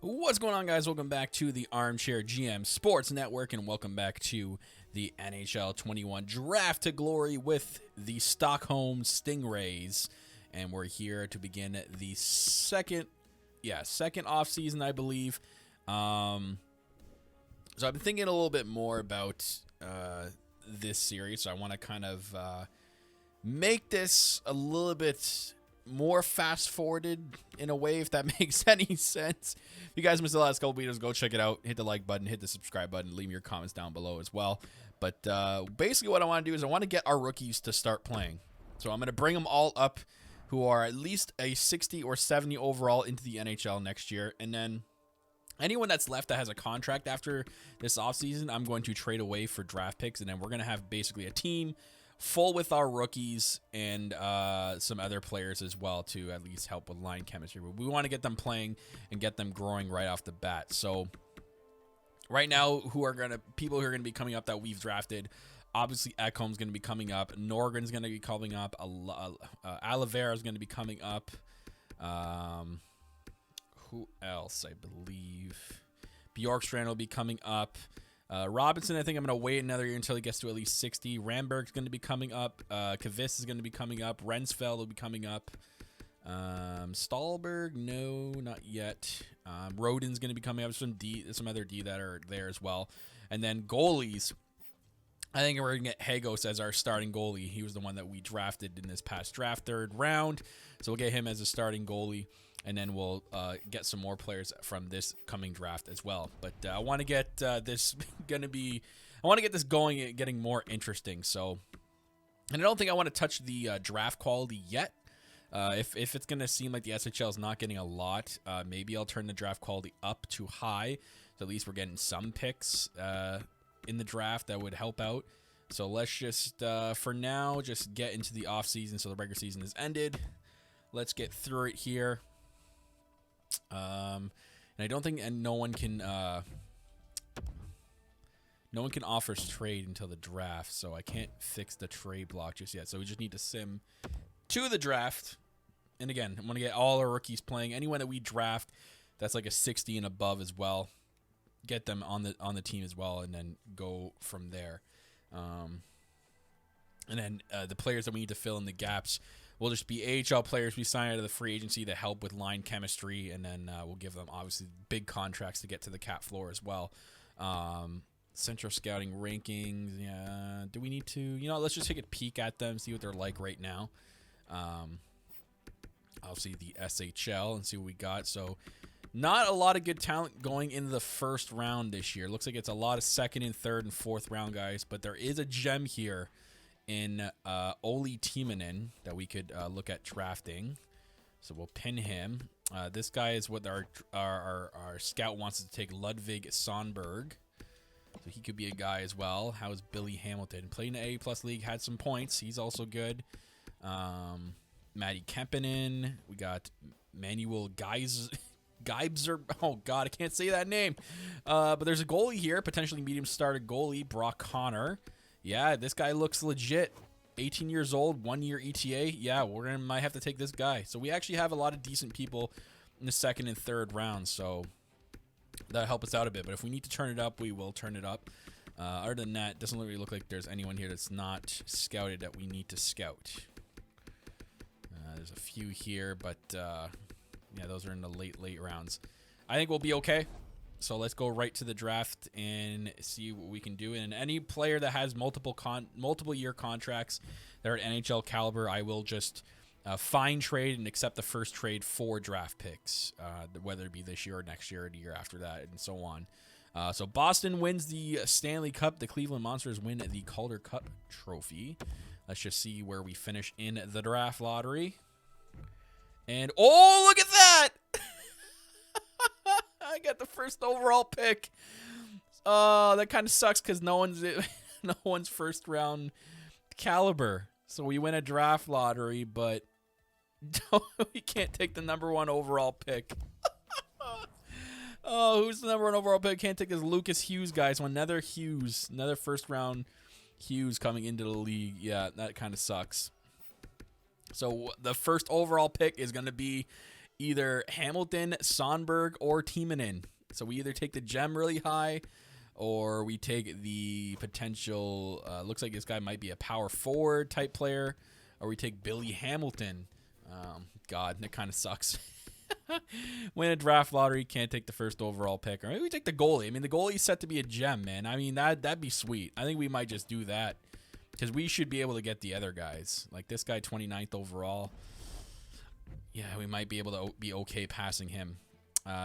What's going on, guys? Welcome back to the Armchair GM Sports Network, and welcome back to the NHL 21 Draft to Glory with the Stockholm Stingrays. And we're here to begin the second offseason, I believe. So I've been thinking a little bit more about this series, so I want to kind of make this a little bit more fast-forwarded in a way, if that makes any sense. If you guys missed the last couple videos, go check it out. Hit the like button, hit the subscribe button, leave me your comments down below as well. But basically what I want to do is I want to get our rookies to start playing. So I'm going to bring them all up who are at least a 60 or 70 overall into the NHL next year. And then anyone that's left that has a contract after this offseason, I'm going to trade away for draft picks. And then we're going to have basically a team full with our rookies and some other players as well to at least help with line chemistry. But we want to get them playing and get them growing right off the bat. So right now, people who are going to be coming up that we've drafted, obviously Ekholm's going to be coming up. Norgren's going to be coming up. Oliveira is going to be coming up. Who else? I believe Bjorkstrand will be coming up. Robinson, I think I'm going to wait another year until he gets to at least 60. Ramberg's going to be coming up. Kvis is going to be coming up. Rensfeld will be coming up. Stahlberg, no, not yet. Rodin's going to be coming up. Some other D that are there as well. And then goalies, I think we're going to get Hagos as our starting goalie. He was the one that we drafted in this past draft, 3rd round. So we'll get him as a starting goalie. And then we'll get some more players from this coming draft as well. But I want to get this going, getting more interesting. So, and I don't think I want to touch the draft quality yet. If it's going to seem like the SHL is not getting a lot, maybe I'll turn the draft quality up to high. So at least we're getting some picks in the draft that would help out. So let's just, for now, just get into the offseason. So the regular season is ended. Let's get through it here. And I don't think no one can offer us trade until the draft, so I can't fix the trade block just yet. So we just need to sim to the draft. And again, I'm going to get all our rookies playing. Anyone that we draft that's like a 60 and above as well, get them on the team as well, and then go from there. And then the players that we need to fill in the gaps will just be AHL players we sign out of the free agency to help with line chemistry, and then we'll give them obviously big contracts to get to the cap floor as well. Central scouting rankings, yeah. Do we need to? Let's just take a peek at them, see what they're like right now. Obviously the SHL, and see what we got. So not a lot of good talent going into the first round this year. Looks like it's a lot of 2nd and 3rd and 4th round guys, but there is a gem here in Olli Timonen that we could look at drafting. So we'll pin him. This guy is what our scout wants us to take, Ludvig Sandberg. So he could be a guy as well. How's Billy Hamilton? Played in the A+ league, had some points. He's also good. Matty Kempinen. We got Manuel Geibzer. Oh, God, I can't say that name. But there's a goalie here, potentially medium starter goalie, Brock Connor. Yeah, this guy looks legit. 18 years old, 1 year ETA. Yeah, might have to take this guy. So we actually have a lot of decent people in the 2nd and 3rd rounds. So that'll help us out a bit. But if we need to turn it up, we will turn it up. Other than that, it doesn't really look like there's anyone here that's not scouted that we need to scout. There's a few here, but yeah, those are in the late rounds. I think we'll be okay. So let's go right to the draft and see what we can do. And any player that has multiple year contracts that are at NHL caliber, I will just fine trade and accept the first trade for draft picks, whether it be this year or next year or the year after that, and so on. So Boston wins the Stanley Cup. The Cleveland Monsters win the Calder Cup trophy. Let's just see where we finish in the draft lottery. And, oh, look at that! I got the first overall pick. That kind of sucks because no one's first round caliber. So we win a draft lottery, but we can't take the #1 overall pick. Oh, who's the #1 overall pick? Can't take this Lucas Hughes guy. So another first round Hughes coming into the league. Yeah, that kind of sucks. So the first overall pick is going to be either Hamilton, Sonberg, or Timonen. So we either take the gem really high, or we take the potential, looks like this guy might be a power forward type player, or we take Billy Hamilton. God, that kind of sucks. Win a draft lottery, can't take the first overall pick. Or maybe we take the goalie. I mean, the goalie's set to be a gem, man. I mean, that'd be sweet. I think we might just do that, because we should be able to get the other guys. Like this guy, 29th overall. Yeah, we might be able to be okay passing him.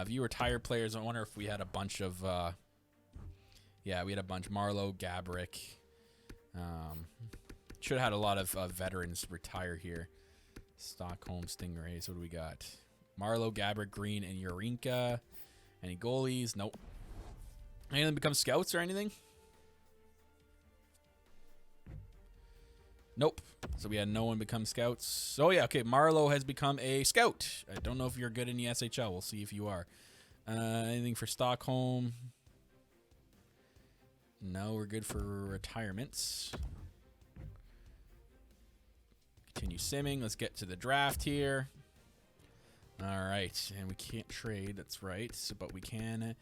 View retired players. I wonder if we had a bunch of... yeah, we had a bunch. Marlowe, Gabrick. Should have had a lot of veterans retire here. Stockholm Stingrays. What do we got? Marlowe, Gabrick, Green, and Urinka. Any goalies? Nope. Any of them become scouts or anything? Nope. So we had no one become scouts. Oh, yeah. Okay. Marlowe has become a scout. I don't know if you're good in the SHL. We'll see if you are. Anything for Stockholm? No, we're good for retirements. Continue simming. Let's get to the draft here. All right. And we can't trade. That's right. But we can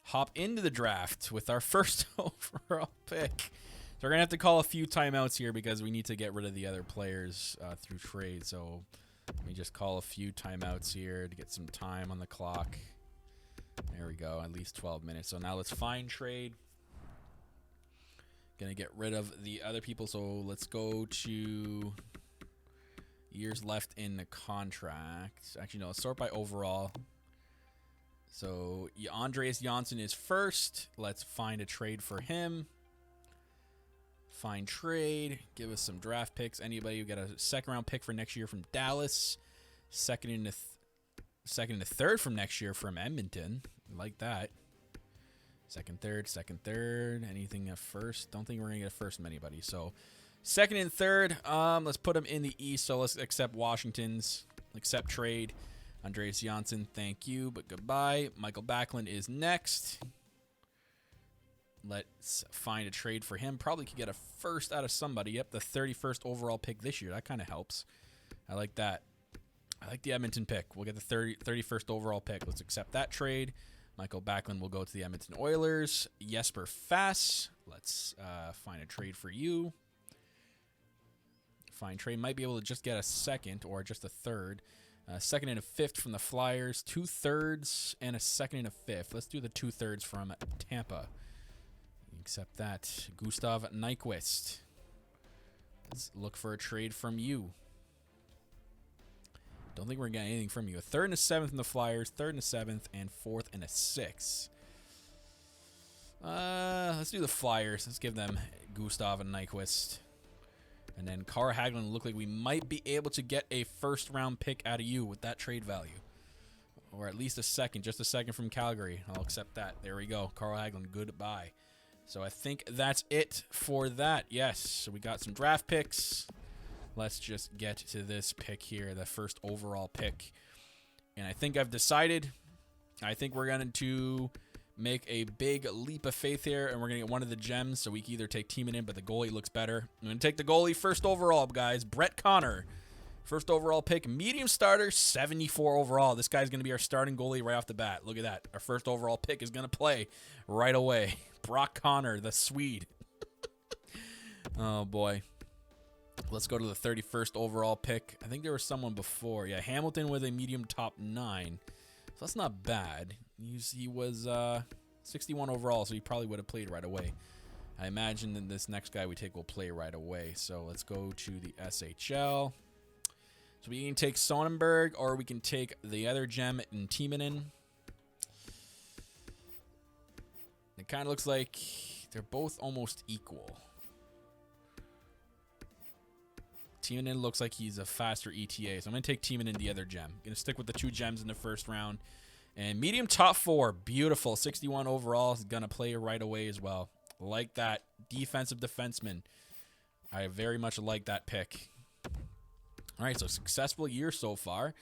hop into the draft with our first overall pick. So we're going to have to call a few timeouts here because we need to get rid of the other players through trade. So let me just call a few timeouts here to get some time on the clock. There we go. At least 12 minutes. So now let's find trade. Going to get rid of the other people. So let's go to years left in the contract. Actually, no. Let's sort by overall. So Andreas Janssen is first. Let's find a trade for him. Find trade. Give us some draft picks. Anybody who got a second round pick for next year from Dallas. Second and a third from next year from Edmonton. Like that. Second, third. Anything at first? Don't think we're going to get a first from anybody. So second and third. Let's put them in the East. So let's accept Washington's. Accept trade. Andreas Janssen, thank you, but goodbye. Michael Backlund is next. Let's find a trade for him. Probably could get a first out of somebody. Yep, the 31st overall pick this year. That kind of helps. I like that. I like the Edmonton pick. We'll get the 31st overall pick. Let's accept that trade. Michael Backlund will go to the Edmonton Oilers. Jesper Fass. Let's find a trade for you. Find trade. Might be able to just get a second or just a third. Second and a fifth from the Flyers. 2/3 and a second and a fifth. Let's do the 2/3 from Tampa. Accept that. Gustav Nyquist. Let's look for a trade from you. Don't think we're getting anything from you. A third and a seventh from the Flyers. Third and a seventh. And fourth and a sixth. Let's do the Flyers. Let's give them Gustav and Nyquist. And then Carl Hagelin look like we might be able to get a first round pick out of you with that trade value. Or at least a second. Just a second from Calgary. I'll accept that. There we go. Carl Hagelin, goodbye. So I think that's it for that. Yes. So we got some draft picks. Let's just get to this pick here. The first overall pick. And I think I've decided. I think we're going to make a big leap of faith here, and we're going to get one of the gems, so we can either take Timonen, but the goalie looks better. I'm going to take the goalie first overall, guys. Brett Connor. First overall pick, medium starter, 74 overall. This guy's going to be our starting goalie right off the bat. Look at that. Our first overall pick is going to play right away. Brock Connor, the Swede. Oh, boy. Let's go to the 31st overall pick. I think there was someone before. Yeah, Hamilton with a medium top 9. So that's not bad. He was 61 overall, so he probably would have played right away. I imagine that this next guy we take will play right away. So let's go to the SHL. So we can take Sonnenberg, or we can take the other gem in Timonen. It kind of looks like they're both almost equal. Timonen looks like he's a faster ETA, so I'm going to take Timonen, the other gem. I'm going to stick with the 2 gems in the first round. And medium top 4, beautiful. 61 overall, is going to play right away as well. Like that. Defensive defenseman. I very much like that pick. All right, so successful year so far.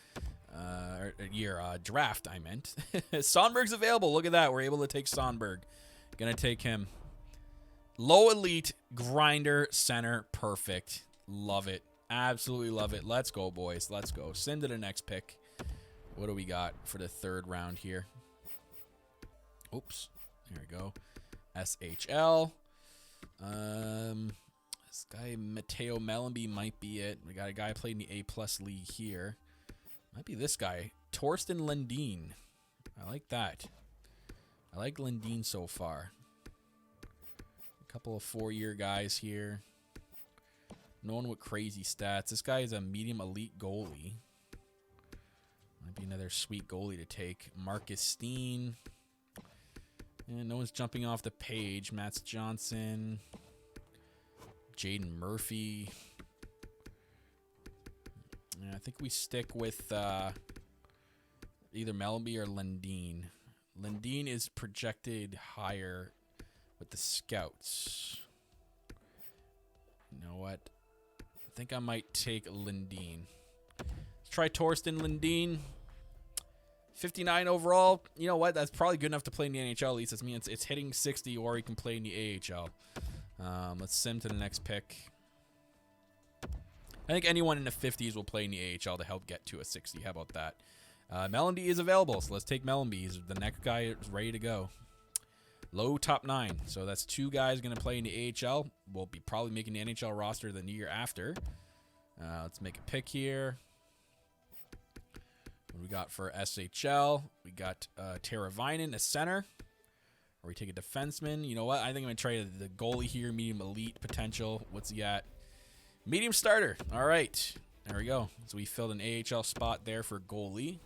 Draft, I meant. Sonberg's available. Look at that. We're able to take Sonberg. Going to take him. Low elite, grinder, center, perfect. Love it. Absolutely love it. Let's go, boys. Let's go. Send to the next pick. What do we got for the third round here? Oops. There we go. SHL. This guy, Matteo Mellenby, might be it. We got a guy played in the A+ league here. Might be this guy, Torsten Lundin. I like that. I like Lundin so far. A couple of 4-year guys here. No one with crazy stats. This guy is a medium elite goalie. Might be another sweet goalie to take. Marcus Steen. And no one's jumping off the page. Mats Johnson. Jaden Murphy. Yeah, I think we stick with either Mellenby or Lundin. Lundin is projected higher with the scouts. You know what? I think I might take Lundin. Let's try Torsten Lundin. 59 overall. You know what? That's probably good enough to play in the NHL. At least it means it's hitting 60, or he can play in the AHL. Let's sim to the next pick. I think anyone in the 50s will play in the AHL to help get to a 60. How about that? Mellenby is available, so let's take Mellenby. He's the next guy is ready to go. Low top 9. So that's 2 guys going to play in the AHL. We'll be probably making the NHL roster the year after. Let's make a pick here. What do we got for SHL? We got Teravainen, a center. Or we take a defenseman. You know what? I think I'm going to try the goalie here. Medium elite potential. What's he at? Medium starter. All right. There we go. So we filled an AHL spot there for goalie.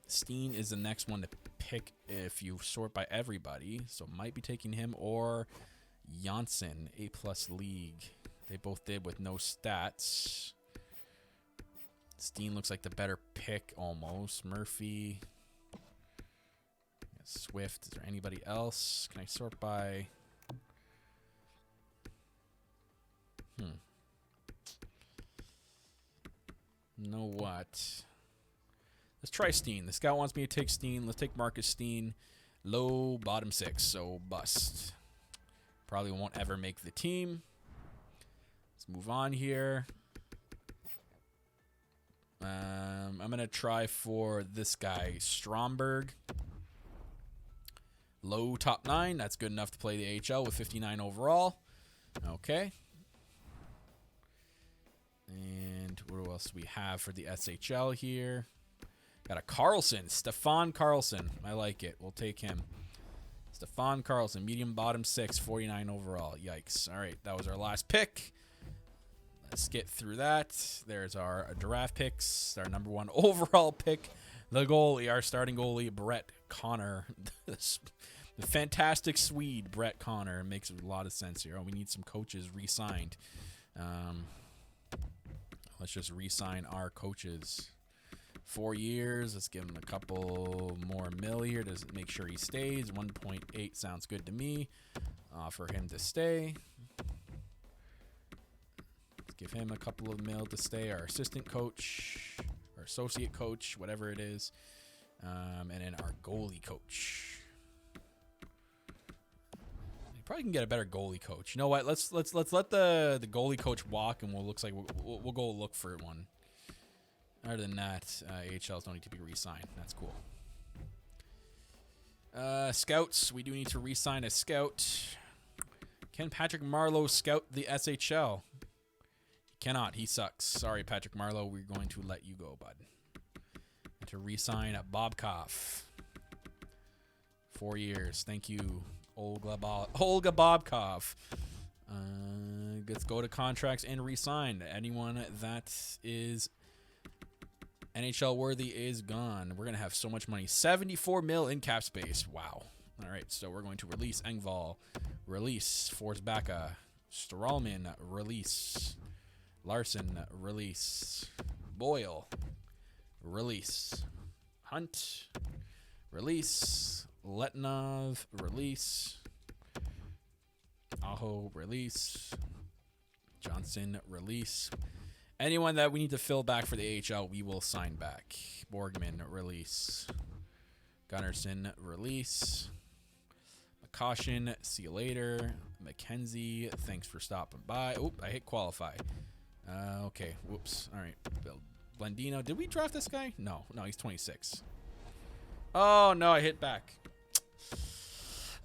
Steen is the next one to pick if you sort by everybody. So might be taking him or Janssen, A+ league. They both did with no stats. Steen looks like the better pick almost. Murphy. Swift. Is there anybody else? Can I sort by... Know what? Let's try Steen. The scout wants me to take Steen. Let's take Marcus Steen. Low bottom 6, so bust. Probably won't ever make the team. Let's move on here. I'm going to try for this guy, Stromberg. Low top 9. That's good enough to play the AHL with 59 overall. Okay. And what else do we have for the SHL here? Got a Carlson. Stefan Carlson. I like it. We'll take him. Stefan Carlson. Medium bottom 6. 49 overall. Yikes. All right. That was our last pick. Let's get through that. There's our draft picks. Our number 1 overall pick. The goalie. Our starting goalie, Brett Connor. The fantastic Swede, Brett Connor. Makes a lot of sense here. Oh, we need some coaches re-signed. Let's just re-sign our coaches. 4 years. Let's give him a couple more mil here to make sure he stays. 1.8 sounds good to me. Offer him to stay. Let's give him a couple of mil to stay. Our assistant coach, our associate coach, whatever it is. And then our goalie coach. Probably can get a better goalie coach. You know what? Let's let the goalie coach walk, and we'll go look for one. Other than that, AHLs don't need to be re-signed. That's cool. Scouts, we do need to re-sign a scout. Can Patrick Marleau scout the SHL? He cannot. He sucks. Sorry, Patrick Marleau. We're going to let you go, bud. And to re-sign Bobkov. 4 years. Thank you. Olga Bobkov. Let's go to contracts and re-sign. Anyone that is NHL worthy is gone. We're going to have so much money. 74 mil in cap space. Wow. All right, so we're going to release Engvall. Release Forsbacka. Strawman. Release. Larson. Release. Boyle. Release. Hunt. Release. Letnov, release. Aho, release. Johnson, release. Anyone that we need to fill back for the AHL, we will sign back. Borgman, release. Gunnarsson, release. McCaution, see you later. McKenzie, thanks for stopping by. Oop, I hit qualify. Okay, whoops. All right. Blendino. Did we draft this guy? No, he's 26. Oh, no, I hit back.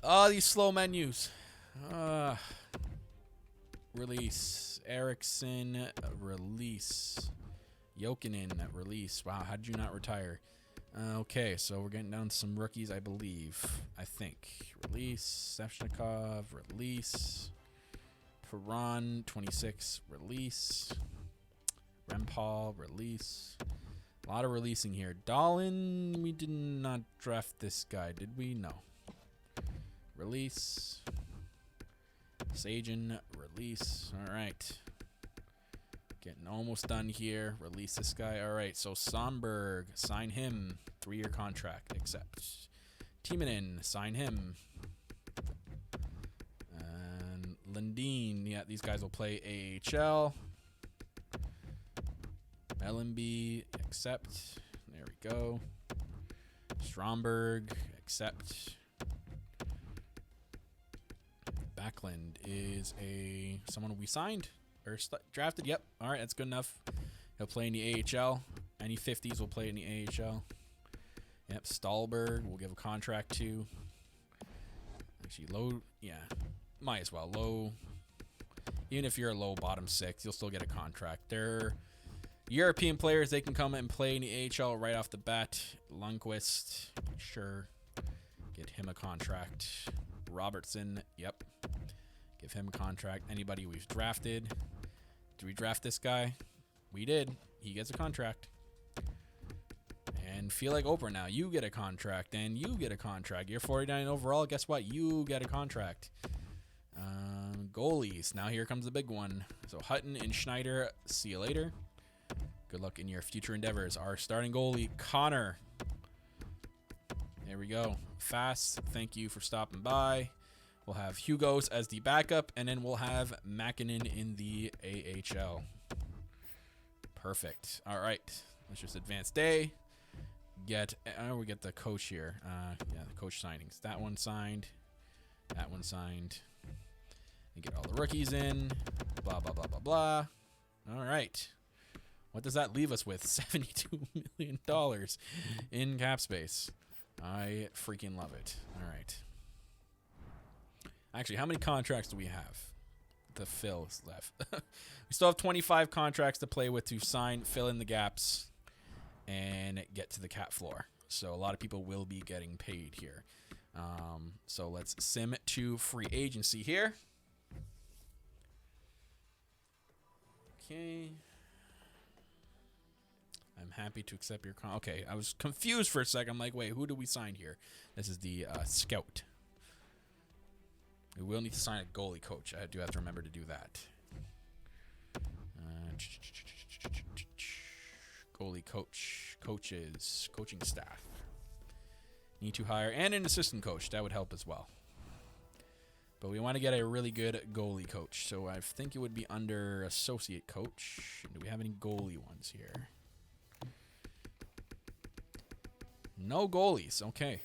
Oh, these slow menus. Release. Eriksson, release. Jokinen, release. Wow, how did you not retire? Okay, so we're getting down to some rookies, I believe. I think. Release. Svechnikov, release. Perron, 26, release. Rempal, release. A lot of releasing here. Dahlin, we did not draft this guy, did we? No. Release. Sagan, release. All right. Getting almost done here. Release this guy. All right, so Somberg, sign him. 3-year contract, accept. Timonen, sign him. And Lundin, yeah, these guys will play AHL. LMB, accept. There we go. Stromberg, accept. Backlund is someone we signed or drafted. Yep. All right, that's good enough. He'll play in the AHL. Any 50s will play in the AHL. Yep. Stahlberg, we'll give a contract to. Actually, low. Yeah, might as well. Low. Even if you're a low bottom 6, you'll still get a contract. They're European players. They can come and play in the AHL right off the bat. Lundqvist, sure. Get him a contract. Robertson, yep. Give him a contract. Anybody we've drafted. Did we draft this guy? We did. He gets a contract. And feel like Oprah now. You get a contract, and you get a contract. You're 49 overall. Guess what? You get a contract. Goalies. Now here comes the big one. So Hutton and Schneider, see you later. Good luck in your future endeavors. Our starting goalie, Connor. There we go. Fast. Thank you for stopping by. We'll have Hugos as the backup, and then we'll have Makinen in the AHL. Perfect. All right. Let's just advance day. We get the coach here. Yeah, the coach signings. That one signed. That one signed. And get all the rookies in. Blah, blah, blah, blah, blah. All right. What does that leave us with? $72 million in cap space. I freaking love it. All right. Actually, how many contracts do we have to fill left? We still have 25 contracts to play with to sign, fill in the gaps, and get to the cap floor. So a lot of people will be getting paid here. So let's sim to free agency here. Okay. I'm happy to accept your okay, I was confused for a second. I'm like, wait, who do we sign here? This is the scout. We will need to sign a goalie coach. I do have to remember to do that. Goalie coach. Coaches. Coaching staff. Need to hire and an assistant coach. That would help as well. But we want to get a really good goalie coach. So I think it would be under associate coach. Do we have any goalie ones here? No goalies. Okay.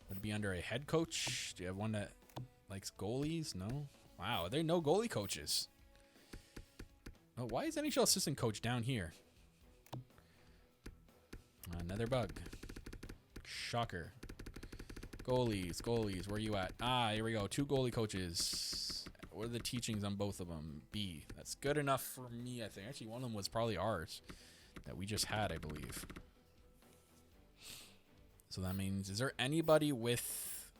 Would it be under a head coach? Do you have one that likes goalies? No. Wow. Are there no goalie coaches? Oh, why is NHL assistant coach down here? Another bug. Shocker. Goalies. Where are you at? Ah, here we go. 2 goalie coaches. What are the teachings on both of them? B. That's good enough for me, I think. Actually, one of them was probably ours that we just had, I believe. So that means, is there anybody with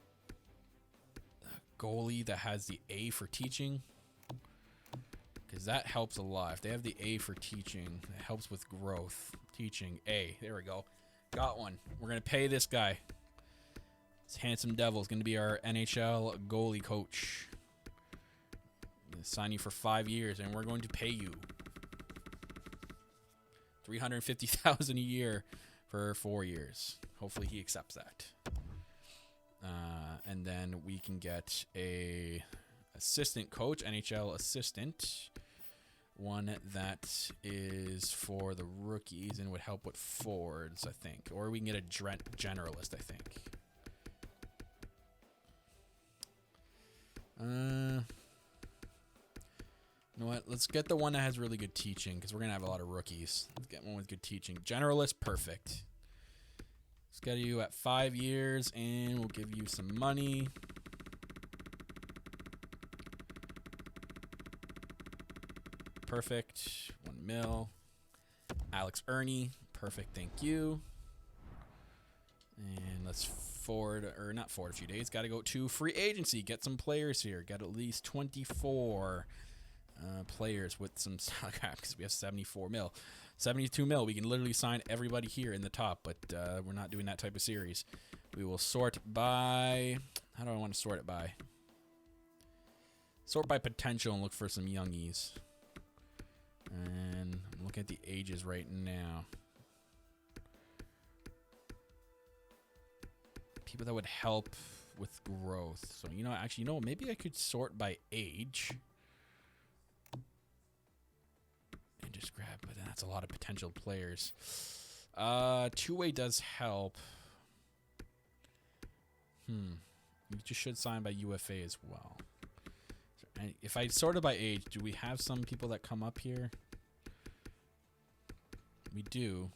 a goalie that has the A for teaching? Because that helps a lot. If they have the A for teaching, it helps with growth. Teaching, A. There we go. Got one. We're going to pay this guy. This handsome devil is going to be our NHL goalie coach. I'm going to sign you for 5 years, and we're going to pay you $350,000 a year for 4 years. Hopefully he accepts that. And then we can get a assistant coach, NHL assistant. One that is for the rookies and would help with forwards, I think. Or we can get a generalist, I think. You know what? Let's get the one that has really good teaching because we're going to have a lot of rookies. Let's get one with good teaching. Generalist, perfect. Let's get you at 5 years, and we'll give you some money. Perfect. 1 mil. Alex Ernie, perfect. Thank you. And let's not forward a few days. Got to go to free agency. Get some players here. Got at least 24 players with some stock cap because we have 74 mil. 72 mil. We can literally sign everybody here in the top, but we're not doing that type of series. We will sort by... How do I want to sort it by? Sort by potential and look for some youngies. And I'm looking at the ages right now. People that would help with growth. So, actually, maybe I could sort by age. And just grab, but that's a lot of potential players. Two-way does help. You just should sign by UFA as well. And if I sorted by age, do we have some people that come up here? We do.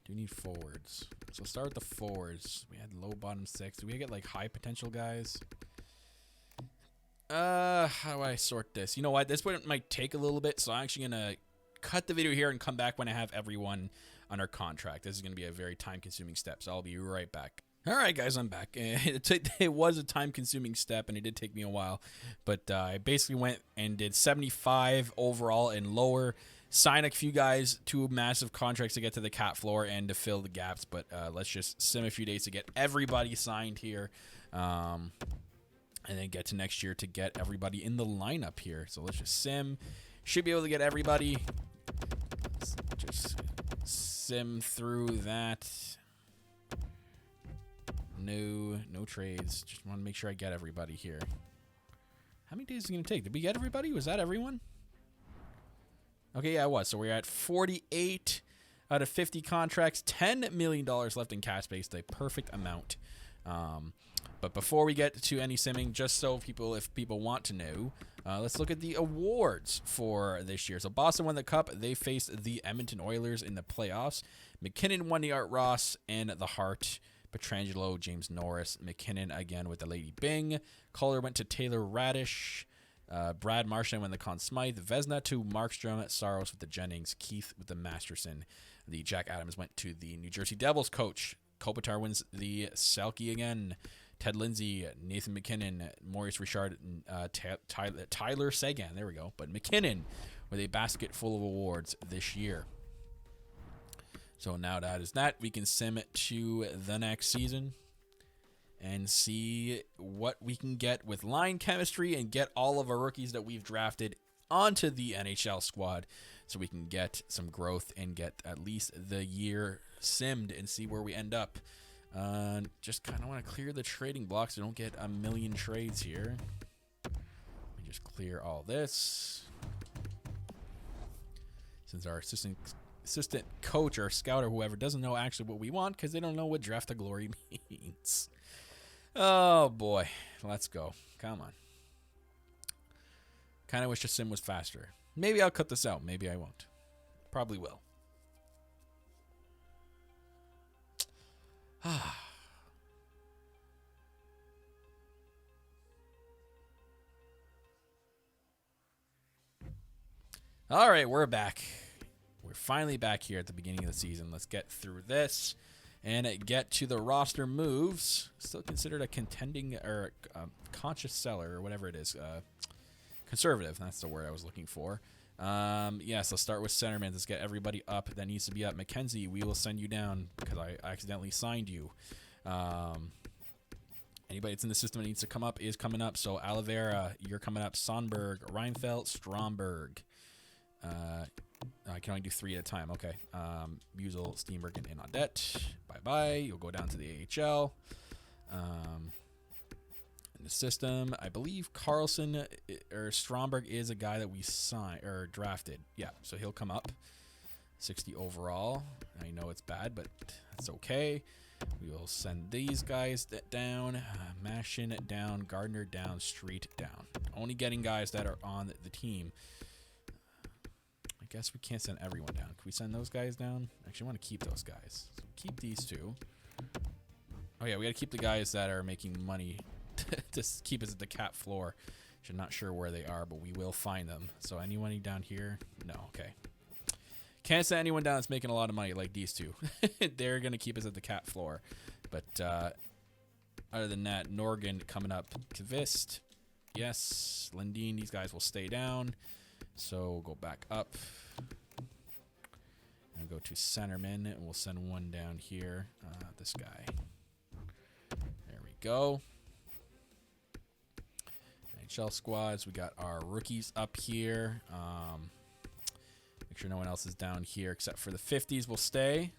Do need forwards. So start with the forwards. We had low bottom 6. Do we get like high potential guys? How do I sort this? You know what? This one might take a little bit, so I'm actually gonna cut the video here and come back when I have everyone under contract. This is gonna be a very time-consuming step, so I'll be right back. All right, guys, I'm back. It was a time-consuming step, and it did take me a while, but I basically went and did 75 overall and lower. Signed a few guys to massive contracts to get to the cap floor and to fill the gaps, but let's just sim a few days to get everybody signed here, and then get to next year to get everybody in the lineup here. So let's just sim. Should be able to get everybody. Let's just sim through that. No trades. Just want to make sure I get everybody here. How many days is it going to take? Did we get everybody? Was that everyone? Okay, yeah, it was. So we're at 48 out of 50 contracts. $10 million left in cap space. The perfect amount. But before we get to any simming, just so if people want to know, let's look at the awards for this year. So Boston won the Cup. They faced the Edmonton Oilers in the playoffs. McKinnon won the Art Ross and the Hart. Pietrangelo, James Norris, McKinnon again with the Lady Bing. Kohler went to Taylor Radish. Brad Marchand went the Conn Smythe. Vezina to Markstrom. Saros with the Jennings. Keith with the Masterson. The Jack Adams went to the New Jersey Devils coach. Kopitar wins the Selke again. Ted Lindsay, Nathan McKinnon, Maurice Richard, Tyler Seguin. There we go. But McKinnon with a basket full of awards this year. So now that is that. We can sim it to the next season and see what we can get with line chemistry and get all of our rookies that we've drafted onto the NHL squad so we can get some growth and get at least the year simmed and see where we end up. Just kind of want to clear the trading blocks so don't get a million trades here. Let me just clear all this. Since our assistant coach or scout or whoever doesn't know actually what we want because they don't know what draft of glory means. Oh boy, let's go. Come on. Kind of wish the sim was faster. Maybe I'll cut this out. Maybe I won't. Probably will. All right, we're back. We're finally back here at the beginning of the season. Let's get through this and get to the roster moves. Still considered a contending or conscious seller or whatever it is. Conservative. That's the word I was looking for. Yes, let's start with centerman. Let's get everybody up that needs to be up. Mackenzie, we will send you down because I accidentally signed you. Anybody that's in the system that needs to come up is coming up. So Oliveira, you're coming up. Sonberg, Reinfeldt, Stromberg. I can only do 3 at a time. Okay. Musel, Steenberg, and Audette. Bye-bye. You'll go down to the AHL. In the system, I believe Carlson or Stromberg is a guy that we signed or drafted. Yeah, so he'll come up. 60 overall. I know it's bad, but that's okay. We will send these guys down. Mashin down. Gardner down. Street down. Only getting guys that are on the team. I guess we can't send everyone down. Can we send those guys down? Actually, I want to keep those guys. So keep these two. Oh, yeah, we got to keep the guys that are making money to keep us at the cap floor. I'm not sure where they are, but we will find them. So anyone down here? No, okay. Can't send anyone down that's making a lot of money like these two. They're going to keep us at the cap floor. But other than that, Norgan coming up. Kvist. Yes. Lindeen, these guys will stay down. So we'll go back up. And go to centerman. And we'll send one down here. This guy. There we go. NHL squads. We got our rookies up here. Make sure no one else is down here except for the 50s will stay.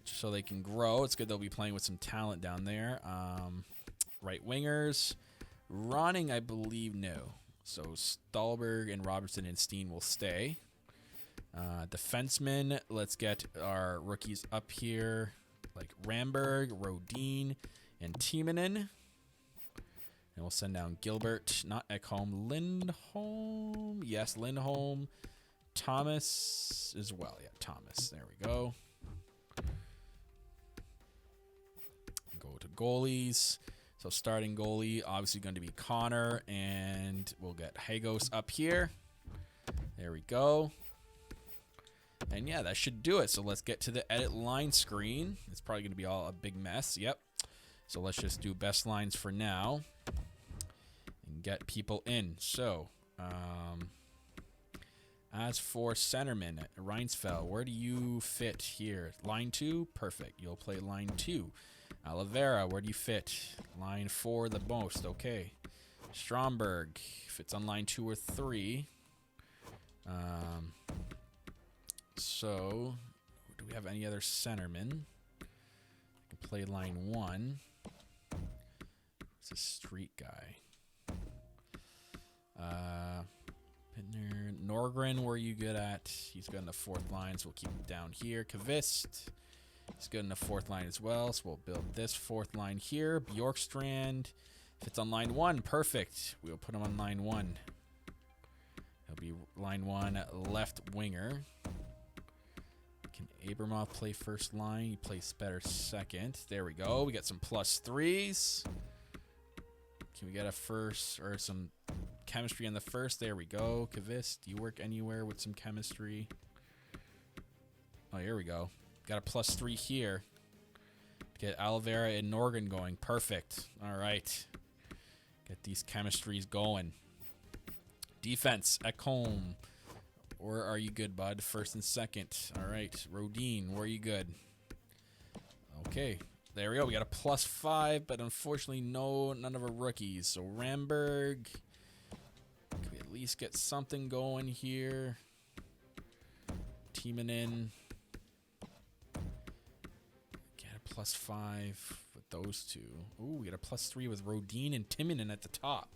Just so they can grow. It's good they'll be playing with some talent down there. Right wingers. Ronning, I believe, no. So Stallberg and Robertson and Steen will stay. Defensemen, let's get our rookies up here. Like Ramberg, Rodin, and Timonen. And we'll send down Gilbert, not Ekholm, Lindholm. Yes, Lindholm. Thomas as well. Yeah, Thomas. There we go. Go to goalies. So starting goalie, obviously going to be Connor. And we'll get Hagos up here. There we go. And yeah, that should do it. So let's get to the edit line screen. It's probably going to be all a big mess. Yep. So let's just do best lines for now. And get people in. So, as for centerman, Reinsfeld, where do you fit here? Line 2? Perfect. You'll play line 2. Oliveira, where do you fit? Line 4 the most. Okay. Stromberg fits on line 2 or 3. So, do we have any other centermen? I can play line 1. It's a street guy. Norgren, where are you good at? He's good in the 4th line, so we'll keep him down here. Kvist, he's good in the 4th line as well, so we'll build this 4th line here. Bjorkstrand fits on line 1. Perfect. We'll put him on line 1. He'll be line 1 left winger. Can Abramov play first line? He plays better second. There we go. We got some +3s. Can we get a first or some chemistry on the first? There we go. Kvist, do you work anywhere with some chemistry? Oh, here we go. Got a +3 here. Get Oliveira and Norgan going. Perfect. All right. Get these chemistries going. Defense, Ekholm. Where are you good, bud? First and second. All right. Rodin, where are you good? Okay. There we go. We got a +5, but unfortunately none of our rookies. So Ramberg. Can we at least get something going here? Timonen. Get a +5 with those two. Ooh, we got a +3 with Rodin and Timonen at the top.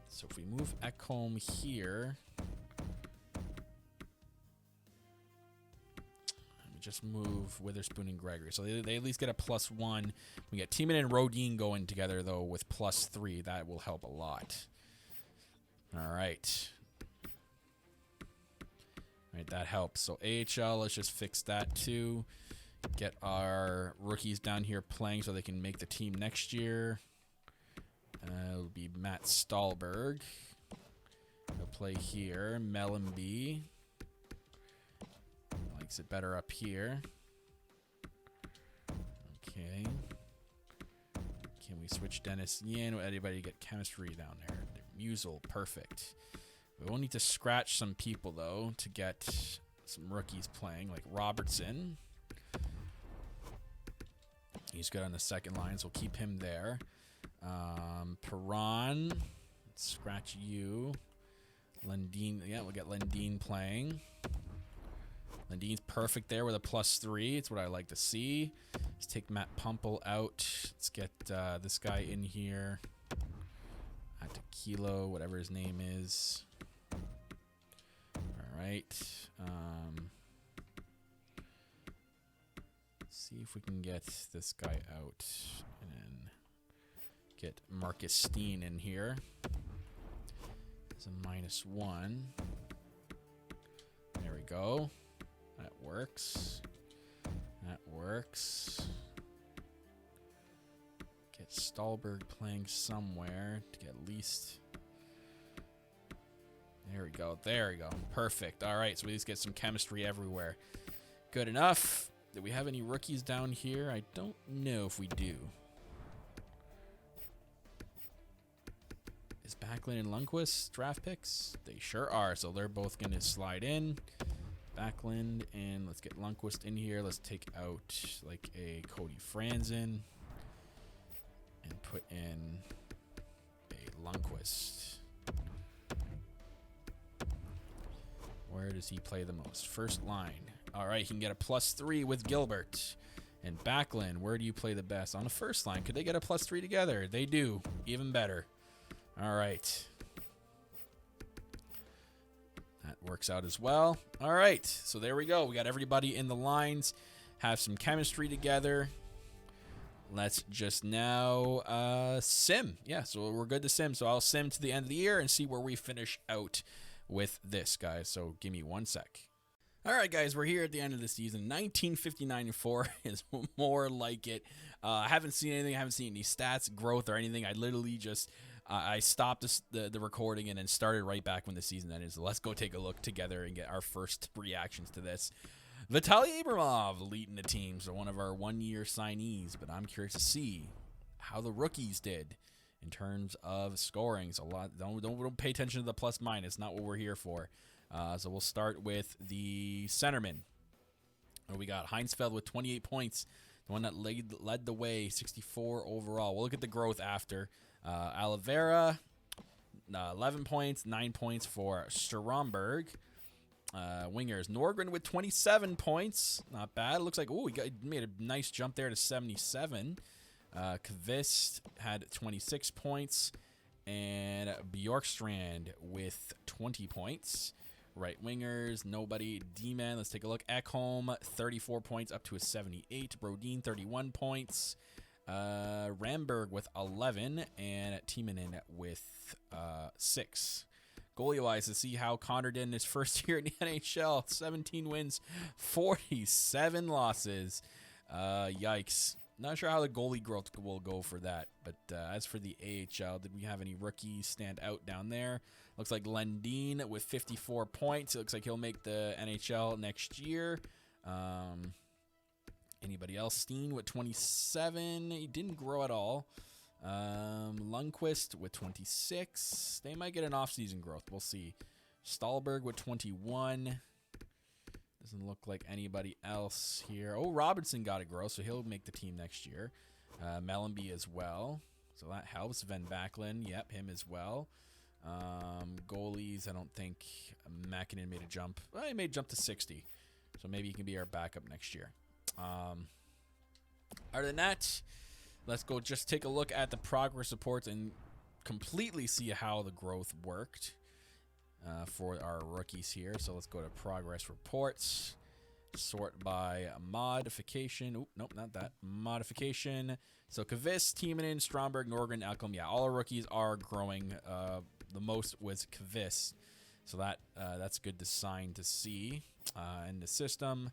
So if we move Ekholm here, just move Witherspoon and Gregory. So they at least get a +1. We get Timonen and Rodin going together, though, with +3. That will help a lot. All right. All right, that helps. So AHL, let's just fix that, too. Get our rookies down here playing so they can make the team next year. It'll be Matt Stallberg. He'll play here. Mellenby. Likes it better up here. Okay. Can we switch Dennis Yin? Anybody get chemistry down there? Musel, perfect. We will need to scratch some people, though, to get some rookies playing, like Robertson. He's good on the second line, so we'll keep him there. Perron, let's scratch you. Lindeen, yeah, we'll get Lindeen playing. Lindeen's perfect there with a +3. It's what I like to see. Let's take Matt Pumple out. Let's get this guy in here. Tequilo, whatever his name is. All right. See if we can get this guy out and then get Marcus Steen in here. It's a -1. There we go. That works. That works. Get Stallberg playing somewhere to get at least. There we go. There we go. Perfect. All right. So we just get some chemistry everywhere. Good enough. Do we have any rookies down here? I don't know if we do. Is Backlund and Lundqvist draft picks? They sure are. So they're both going to slide in. Backlund, and let's get Lundqvist in here. Let's take out like a Cody Franzen and put in a Lundqvist. Where does he play the most? First line. All right, he can get a +3 with Gilbert. And Backlund, where do you play the best? On the first line. Could they get a +3 together? They do. Even better. All right. That works out as well. All right, so there we go. We got everybody in the lines. Have some chemistry together. Let's just now sim. Yeah, so we're good to sim. So I'll sim to the end of the year and see where we finish out with this, guys. So give me 1 sec. All right, guys, we're here at the end of the season. 1959-4 is more like it. I haven't seen anything. I haven't seen any stats, growth, or anything. I literally just I stopped the recording and then started right back when the season ended. So let's go take a look together and get our first reactions to this. Vitaly Abramov leading the team, so one of our one-year signees. But I'm curious to see how the rookies did in terms of scoring. So don't pay attention to the plus minus. Not what we're here for. So we'll start with the centerman. We got Heinsfeld with 28 points, the one that led the way, 64 overall. We'll look at the growth after. Oliveira, 11 points, 9 points for Stromberg. Wingers, Norgren with 27 points. Not bad. It looks like, he made a nice jump there to 77. Kvist had 26 points. And Bjorkstrand with 20 points. Right wingers, nobody. D-man, let's take a look. Ekholm, 34 points up to a 78. Brodin, 31 points. Ramberg with 11. And Timonen with 6. Goalie-wise, to see how Connor did in his first year in the NHL. 17 wins, 47 losses. Yikes. Not sure how the goalie growth will go for that. But as for the AHL, did we have any rookies stand out down there? Looks like Lundin with 54 points. It looks like he'll make the NHL next year. Anybody else? Steen with 27. He didn't grow at all. Lundqvist with 26. They might get an off-season growth. We'll see. Stallberg with 21. Doesn't look like anybody else here. Oh, Robinson got a growth, so he'll make the team next year. Mellenby as well. So that helps. Van Backlund, yep, him as well. Goalies, I don't think Mäkinen made a jump. Well, he made a jump to 60. So maybe he can be our backup next year. Other than that, let's go just take a look at the progress reports and completely see how the growth worked for our rookies here. So let's go to progress reports. Sort by modification. Oop, nope, not that. Modification. So Kvist, Timonen, Stromberg, Norgren, Ekholm. Yeah, all our rookies are growing. The most was Kvist. So that's good to sign to see in the system.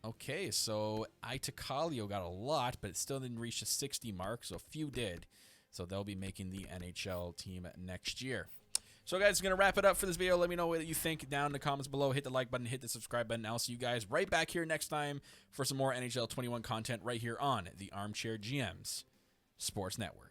Okay, so Itakalio got a lot, but it still didn't reach the 60 mark. So a few did. So they'll be making the NHL team next year. So, guys, going to wrap it up for this video. Let me know what you think down in the comments below. Hit the like button, hit the subscribe button. I'll see you guys right back here next time for some more NHL 21 content right here on the Armchair GMs Sports Network.